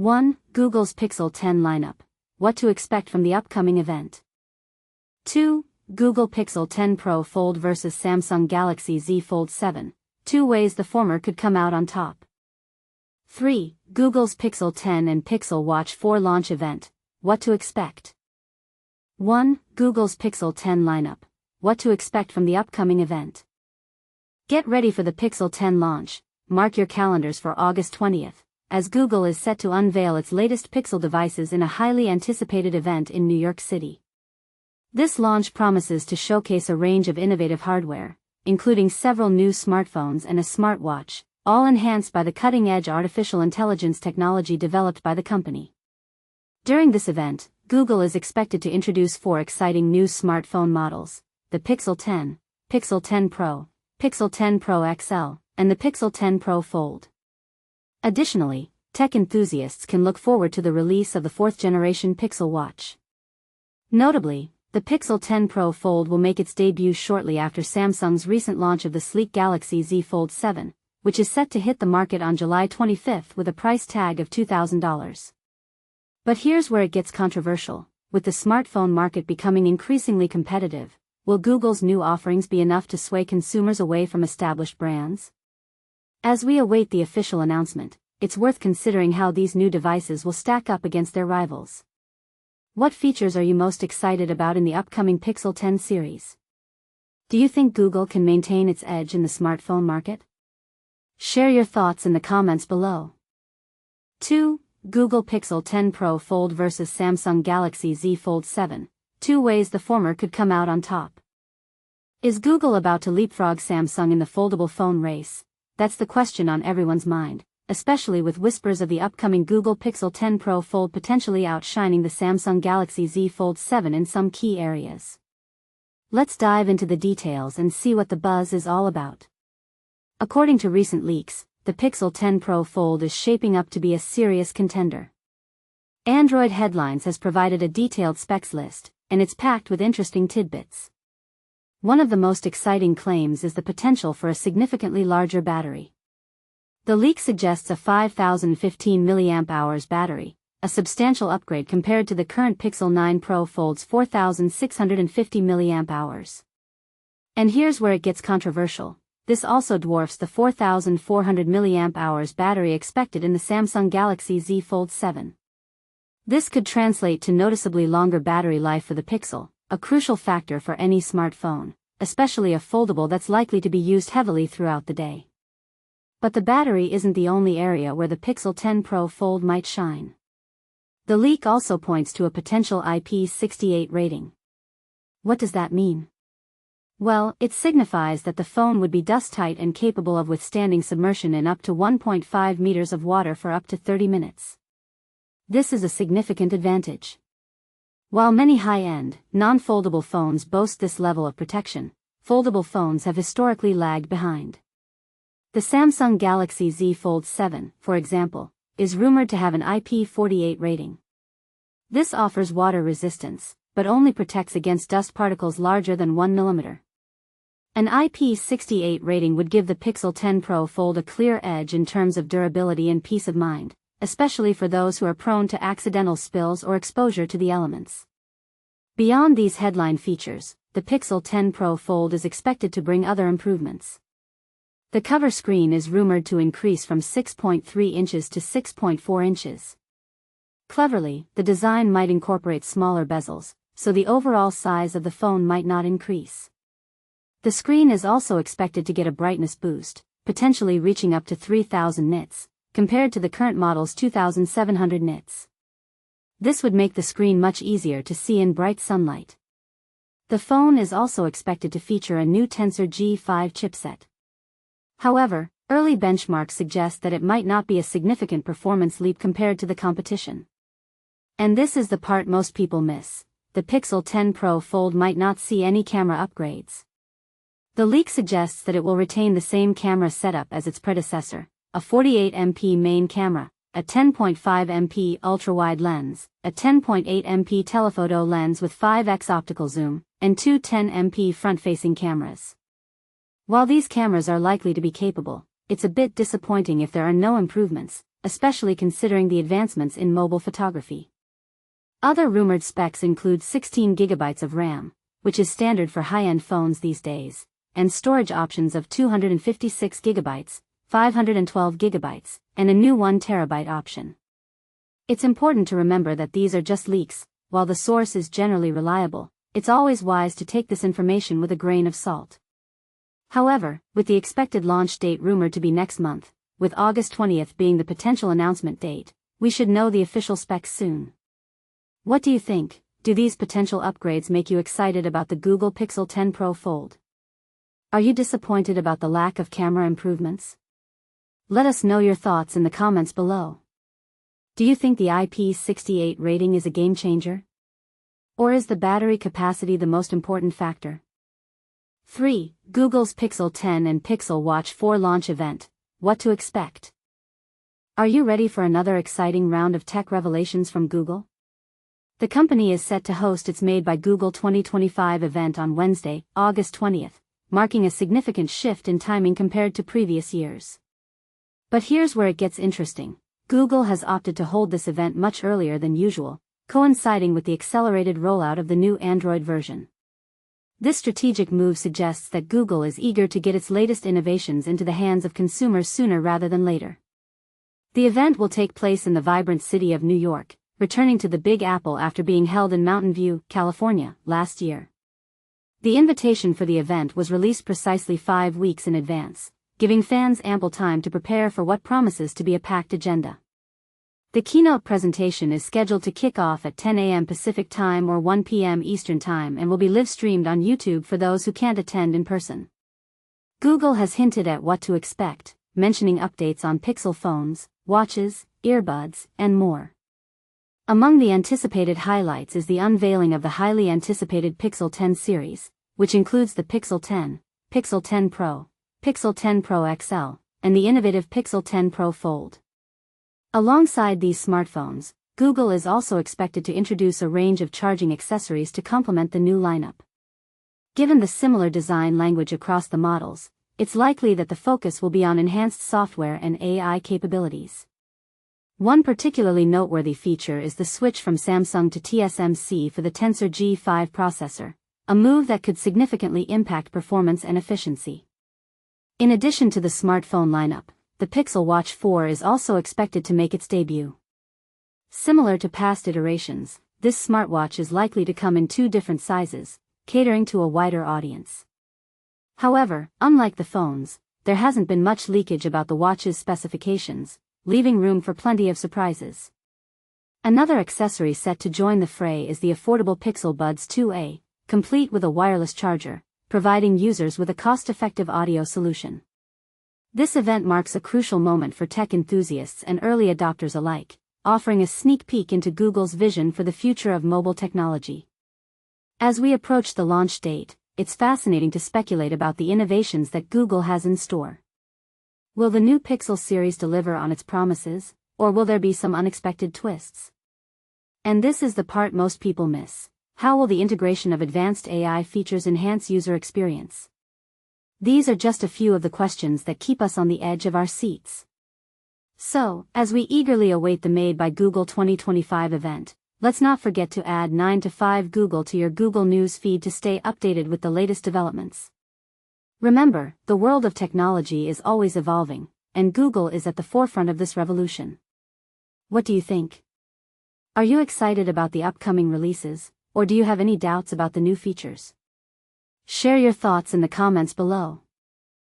1. Google's Pixel 10 lineup. What to expect from the upcoming event. 2. Google Pixel 10 Pro Fold vs Samsung Galaxy Z Fold 7. 2 ways the former could come out on top. 3. Google's Pixel 10 and Pixel Watch 4 launch event. What to expect. 1. Google's Pixel 10 lineup. What to expect from the upcoming event. Get ready for the Pixel 10 launch. Mark your calendars for August 20th, as Google is set to unveil its latest Pixel devices in a highly anticipated event in New York City. This launch promises to showcase a range of innovative hardware, including several new smartphones and a smartwatch, all enhanced by the cutting-edge artificial intelligence technology developed by the company. During this event, Google is expected to introduce 4 exciting new smartphone models: the Pixel 10, Pixel 10 Pro, Pixel 10 Pro XL, and the Pixel 10 Pro Fold. Additionally, tech enthusiasts can look forward to the release of the 4th-generation Pixel Watch. Notably, the Pixel 10 Pro Fold will make its debut shortly after Samsung's recent launch of the sleek Galaxy Z Fold 7, which is set to hit the market on July 25th with a price tag of $2,000. But here's where it gets controversial. With the smartphone market becoming increasingly competitive, will Google's new offerings be enough to sway consumers away from established brands? As we await the official announcement, it's worth considering how these new devices will stack up against their rivals. What features are you most excited about in the upcoming Pixel 10 series? Do you think Google can maintain its edge in the smartphone market? Share your thoughts in the comments below. 2. Google Pixel 10 Pro Fold vs Samsung Galaxy Z Fold 7. 2 ways the former could come out on top. Is Google about to leapfrog Samsung in the foldable phone race? That's the question on everyone's mind, especially with whispers of the upcoming Google Pixel 10 Pro Fold potentially outshining the Samsung Galaxy Z Fold 7 in some key areas. Let's dive into the details and see what the buzz is all about. According to recent leaks, the Pixel 10 Pro Fold is shaping up to be a serious contender. Android Headlines has provided a detailed specs list, and it's packed with interesting tidbits. One of the most exciting claims is the potential for a significantly larger battery. The leak suggests a 5,015 mAh battery, a substantial upgrade compared to the current Pixel 9 Pro Fold's 4,650 mAh. And here's where it gets controversial. This also dwarfs the 4,400 mAh battery expected in the Samsung Galaxy Z Fold 7. This could translate to noticeably longer battery life for the Pixel, a crucial factor for any smartphone, especially a foldable that's likely to be used heavily throughout the day. But the battery isn't the only area where the Pixel 10 Pro Fold might shine. The leak also points to a potential IP68 rating. What does that mean? Well, it signifies that the phone would be dust-tight and capable of withstanding submersion in up to 1.5 meters of water for up to 30 minutes. This is a significant advantage. While many high-end, non-foldable phones boast this level of protection, foldable phones have historically lagged behind. The Samsung Galaxy Z Fold 7, for example, is rumored to have an IP48 rating. This offers water resistance, but only protects against dust particles larger than 1 mm. An IP68 rating would give the Pixel 10 Pro Fold a clear edge in terms of durability and peace of mind, especially for those who are prone to accidental spills or exposure to the elements. Beyond these headline features, the Pixel 10 Pro Fold is expected to bring other improvements. The cover screen is rumored to increase from 6.3 inches to 6.4 inches. Cleverly, the design might incorporate smaller bezels, so the overall size of the phone might not increase. The screen is also expected to get a brightness boost, potentially reaching up to 3,000 nits, compared to the current model's 2,700 nits. This would make the screen much easier to see in bright sunlight. The phone is also expected to feature a new Tensor G5 chipset. However, early benchmarks suggest that it might not be a significant performance leap compared to the competition. And this is the part most people miss. The Pixel 10 Pro Fold might not see any camera upgrades. The leak suggests that it will retain the same camera setup as its predecessor, a 48MP main camera, a 10.5MP ultra-wide lens, a 10.8MP telephoto lens with 5x optical zoom, and two 10MP front-facing cameras. While these cameras are likely to be capable, it's a bit disappointing if there are no improvements, especially considering the advancements in mobile photography. Other rumored specs include 16 GB of RAM, which is standard for high-end phones these days, and storage options of 256 GB, 512 GB, and a new 1 TB option. It's important to remember that these are just leaks. While the source is generally reliable, it's always wise to take this information with a grain of salt. However, with the expected launch date rumored to be next month, with August 20th being the potential announcement date, we should know the official specs soon. What do you think? Do these potential upgrades make you excited about the Google Pixel 10 Pro Fold? Are you disappointed about the lack of camera improvements? Let us know your thoughts in the comments below. Do you think the IP68 rating is a game changer? Or is the battery capacity the most important factor? 3. Google's Pixel 10 and Pixel Watch 4 launch event. What to expect? Are you ready for another exciting round of tech revelations from Google? The company is set to host its Made by Google 2025 event on Wednesday, August 20th, marking a significant shift in timing compared to previous years. But here's where it gets interesting. Google has opted to hold this event much earlier than usual, coinciding with the accelerated rollout of the new Android version. This strategic move suggests that Google is eager to get its latest innovations into the hands of consumers sooner rather than later. The event will take place in the vibrant city of New York, returning to the Big Apple after being held in Mountain View, California, last year. The invitation for the event was released precisely 5 weeks in advance, giving fans ample time to prepare for what promises to be a packed agenda. The keynote presentation is scheduled to kick off at 10 a.m. Pacific Time or 1 p.m. Eastern Time and will be live-streamed on YouTube for those who can't attend in person. Google has hinted at what to expect, mentioning updates on Pixel phones, watches, earbuds, and more. Among the anticipated highlights is the unveiling of the highly anticipated Pixel 10 series, which includes the Pixel 10, Pixel 10 Pro, Pixel 10 Pro XL, and the innovative Pixel 10 Pro Fold. Alongside these smartphones, Google is also expected to introduce a range of charging accessories to complement the new lineup. Given the similar design language across the models, it's likely that the focus will be on enhanced software and AI capabilities. One particularly noteworthy feature is the switch from Samsung to TSMC for the Tensor G5 processor, a move that could significantly impact performance and efficiency. In addition to the smartphone lineup, the Pixel Watch 4 is also expected to make its debut. Similar to past iterations, this smartwatch is likely to come in 2 different sizes, catering to a wider audience. However, unlike the phones, there hasn't been much leakage about the watch's specifications, leaving room for plenty of surprises. Another accessory set to join the fray is the affordable Pixel Buds 2a, complete with a wireless charger, providing users with a cost-effective audio solution. This event marks a crucial moment for tech enthusiasts and early adopters alike, offering a sneak peek into Google's vision for the future of mobile technology. As we approach the launch date, it's fascinating to speculate about the innovations that Google has in store. Will the new Pixel series deliver on its promises, or will there be some unexpected twists? And this is the part most people miss. How will the integration of advanced AI features enhance user experience? These are just a few of the questions that keep us on the edge of our seats. So, as we eagerly await the Made by Google 2025 event, let's not forget to add 9 to 5 Google to your Google News feed to stay updated with the latest developments. Remember, the world of technology is always evolving, and Google is at the forefront of this revolution. What do you think? Are you excited about the upcoming releases, or do you have any doubts about the new features? Share your thoughts in the comments below.